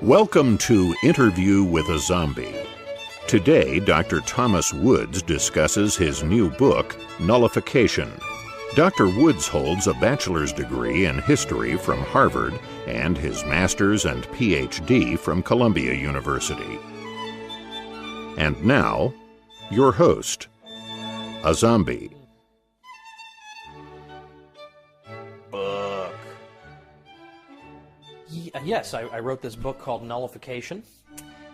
Welcome to Interview with a Zombie. Today, Dr. Thomas Woods discusses his new book, Nullification. Dr. Woods holds a bachelor's degree in history from Harvard and his master's and PhD from Columbia University. And now, your host, a zombie. Yes, I wrote this book called Nullification,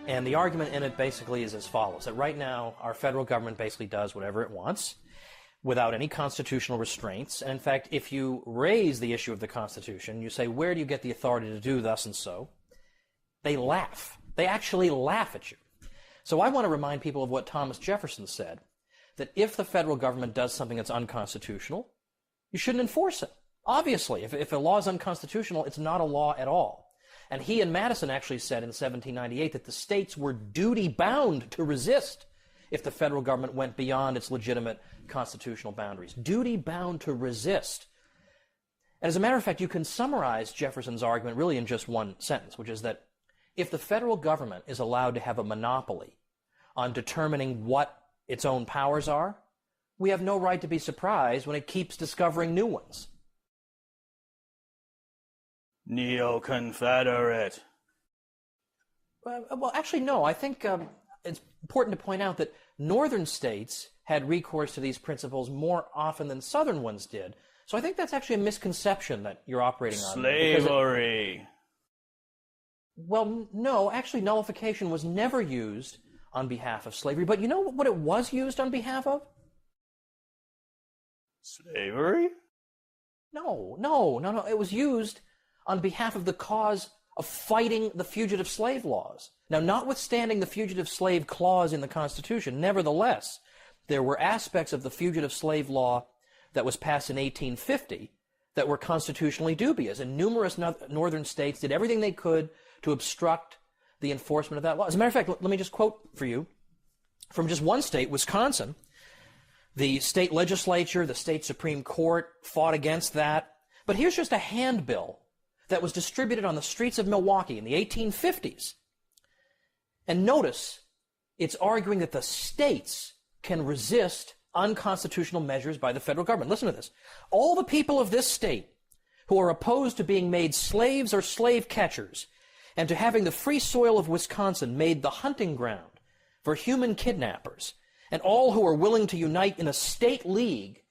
and the argument in it basically is as follows, that right now our federal government basically does whatever it wants without any constitutional restraints, and in fact, if you raise the issue of the Constitution, you say, where do you get the authority to do thus and so, they laugh. They actually laugh at you. So I want to remind people of what Thomas Jefferson said, that if the federal government does something that's unconstitutional, you shouldn't enforce it. Obviously, if a law is unconstitutional, it's not a law at all. And he and Madison actually said in 1798 that the states were duty-bound to resist if the federal government went beyond its legitimate constitutional boundaries. Duty-bound to resist. And as a matter of fact, you can summarize Jefferson's argument really in just one sentence, which is that if the federal government is allowed to have a monopoly on determining what its own powers are, we have no right to be surprised when it keeps discovering new ones. Neo-Confederate. Well, actually, no. I think it's important to point out that northern states had recourse to these principles more often than southern ones did. So I think that's actually a misconception that you're operating on. Slavery. Well, no. Actually, nullification was never used on behalf of slavery. But you know what it was used on behalf of? Slavery? No. It was used on behalf of the cause of fighting the fugitive slave laws. Now, notwithstanding the fugitive slave clause in the Constitution, nevertheless, there were aspects of the fugitive slave law that was passed in 1850 that were constitutionally dubious, and numerous northern states did everything they could to obstruct the enforcement of that law. As a matter of fact, let me just quote for you from just one state, Wisconsin. The state legislature, the state Supreme Court fought against that. But here's just a handbill that was distributed on the streets of Milwaukee in the 1850s. And notice, it's arguing that the states can resist unconstitutional measures by the federal government. Listen to this. All the people of this state who are opposed to being made slaves or slave catchers and to having the free soil of Wisconsin made the hunting ground for human kidnappers, and all who are willing to unite in a state league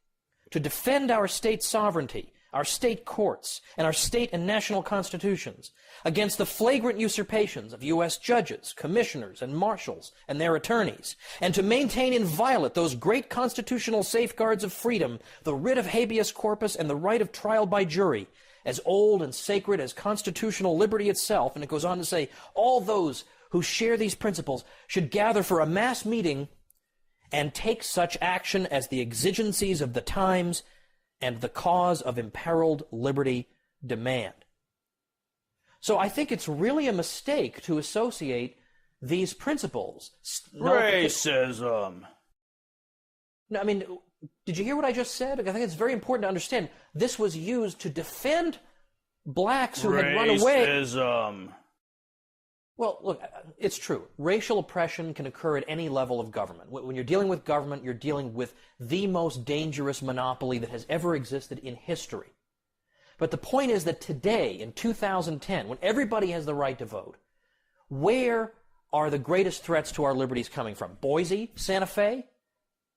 to defend our state sovereignty, our state courts, and our state and national constitutions against the flagrant usurpations of U.S. judges, commissioners, and marshals and their attorneys, and to maintain inviolate those great constitutional safeguards of freedom, the writ of habeas corpus and the right of trial by jury, as old and sacred as constitutional liberty itself. And it goes on to say, all those who share these principles should gather for a mass meeting and take such action as the exigencies of the times and the cause of imperiled liberty demand. So I think it's really a mistake to associate these principles. Racism. No, I mean, did you hear what I just said? I think it's very important to understand. This was used to defend blacks who had run away. Racism. Well, look, it's true. Racial oppression can occur at any level of government. When you're dealing with government, you're dealing with the most dangerous monopoly that has ever existed in history. But the point is that today, in 2010, when everybody has the right to vote, where are the greatest threats to our liberties coming from? Boise? Santa Fe?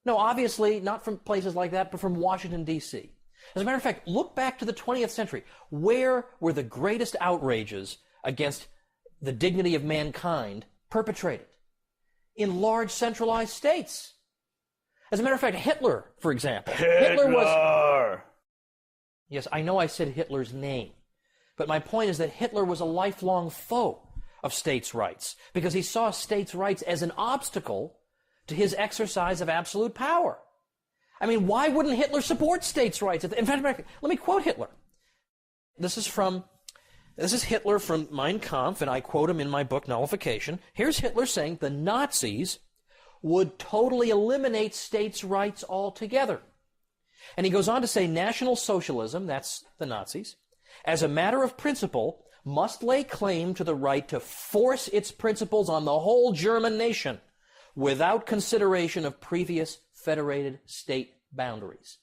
No, obviously not from places like that, but from Washington, D.C. As a matter of fact, look back to the 20th century. Where were the greatest outrages against the dignity of mankind perpetrated? In large centralized states. As a matter of fact, Hitler, for example. Hitler was... Yes, I know I said Hitler's name. But my point is that Hitler was a lifelong foe of states' rights because he saw states' rights as an obstacle to his exercise of absolute power. I mean, why wouldn't Hitler support states' rights? In fact, let me quote Hitler. This is Hitler from Mein Kampf, and I quote him in my book, Nullification. Here's Hitler saying the Nazis would totally eliminate states' rights altogether. And he goes on to say National Socialism, that's the Nazis, as a matter of principle, must lay claim to the right to force its principles on the whole German nation without consideration of previous federated state boundaries.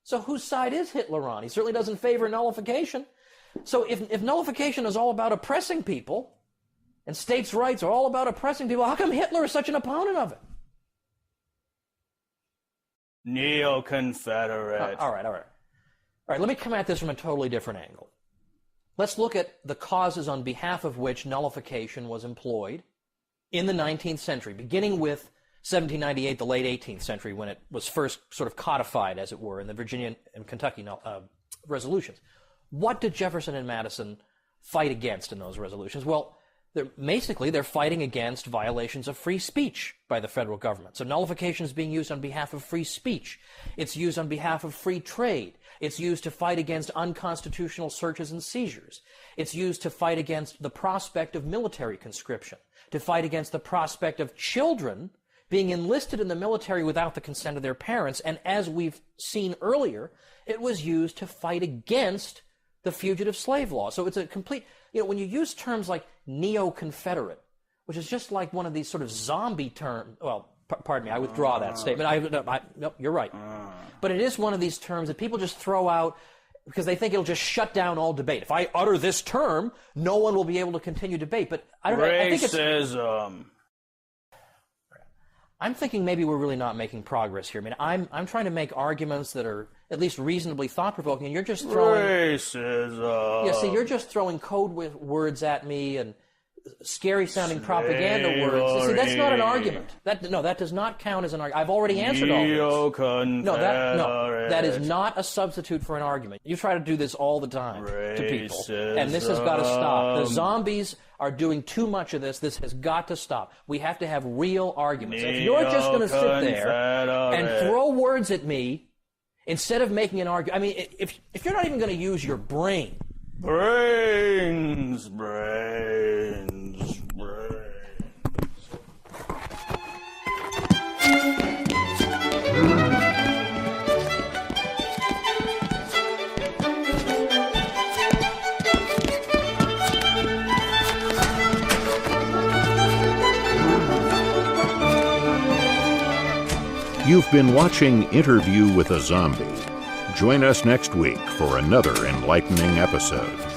So whose side is Hitler on? He certainly doesn't favor nullification. So if nullification is all about oppressing people, and states' rights are all about oppressing people, how come Hitler is such an opponent of it? Neo-Confederate. All right, let me come at this from a totally different angle. Let's look at the causes on behalf of which nullification was employed in the 19th century, beginning with 1798, the late 18th century, when it was first sort of codified, as it were, in the Virginia and Kentucky resolutions. What did Jefferson and Madison fight against in those resolutions? Well, they're fighting against violations of free speech by the federal government. So nullification is being used on behalf of free speech. It's used on behalf of free trade. It's used to fight against unconstitutional searches and seizures. It's used to fight against the prospect of military conscription, to fight against the prospect of children being enlisted in the military without the consent of their parents. And as we've seen earlier, it was used to fight against the fugitive slave law. So it's a complete, when you use terms like neo-Confederate, which is just like one of these sort of zombie terms, well, pardon me, I withdraw that statement. No, you're right. But it is one of these terms that people just throw out because they think it'll just shut down all debate. If I utter this term, no one will be able to continue debate. But I don't know. I think Racism. I'm thinking maybe we're really not making progress here. I mean, I'm trying to make arguments that are at least reasonably thought-provoking, and you're just throwing... Racism. Yeah, see, you're just throwing code words at me and scary-sounding propaganda words. See, that's not an argument. That does not count as an argument. I've already answered all this. No, that is not a substitute for an argument. You try to do this all the time to people, and this has got to stop. The zombies are doing too much of this. This has got to stop. We have to have real arguments. If you're just going to sit there and throw words at me instead of making an argument, I mean, if you're not even going to use your brain. Brains. You've been watching Interview with a Zombie. Join us next week for another enlightening episode.